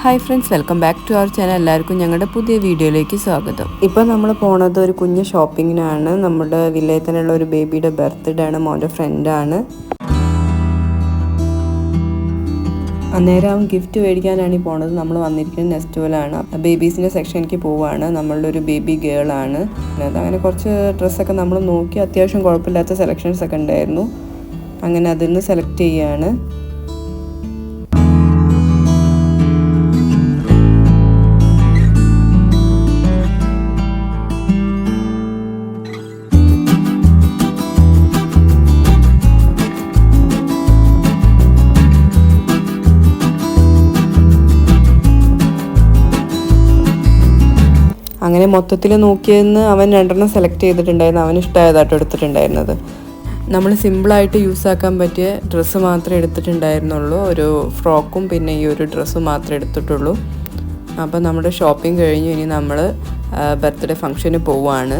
Hi friends, welcome back to our channel. എല്ലാവർക്കും ഞങ്ങളുടെ പുതിയ വീഡിയോയിലേക്ക് സ്വാഗതം. ഇപ്പോൾ നമ്മൾ പോണത് ഒരു കുഞ്ഞ് ഷോപ്പിങ്ങിനാണ്. നമ്മുടെ വില്ലേജിൽ തന്നെയുള്ള ഒരു ബേബിയുടെ ബർത്ത്ഡേ ആണ്, മോൻ്റെ ഫ്രണ്ടാണ്. അന്നേരം അവൻ ഗിഫ്റ്റ് മേടിക്കാനാണ് ഈ പോണത്. നമ്മൾ വന്നിരിക്കുന്നത് നെസ്റ്റോലാണ്. ബേബീസിൻ്റെ സെക്ഷനിലേക്ക് പോവുകയാണ്. നമ്മളുടെ ഒരു ബേബി ഗേളാണ്. അങ്ങനെ കുറച്ച് ഡ്രസ്സൊക്കെ നമ്മൾ നോക്കി, അത്യാവശ്യം കുഴപ്പമില്ലാത്ത സെലക്ഷൻസ് ഒക്കെ ഉണ്ടായിരുന്നു. അങ്ങനെ അതിൽ നിന്ന് സെലക്ട് ചെയ്യുകയാണ്. അങ്ങനെ മൊത്തത്തിൽ നോക്കിയെന്ന് അവൻ 2 സെലക്ട് ചെയ്തിട്ടുണ്ടായിരുന്നു. അവന് ഇഷ്ടമായതായിട്ട് എടുത്തിട്ടുണ്ടായിരുന്നത്. നമ്മൾ സിമ്പിളായിട്ട് യൂസാക്കാൻ പറ്റിയ ഡ്രസ്സ് മാത്രമേ എടുത്തിട്ടുണ്ടായിരുന്നുള്ളൂ. ഒരു ഫ്രോക്കും പിന്നെ ഈ ഒരു ഡ്രസ്സും മാത്രമേ എടുത്തിട്ടുള്ളൂ. അപ്പോൾ നമ്മുടെ ഷോപ്പിംഗ് കഴിഞ്ഞ് ഇനി നമ്മൾ ബർത്ത്ഡേ ഫംഗ്ഷന് പോവുകയാണ്.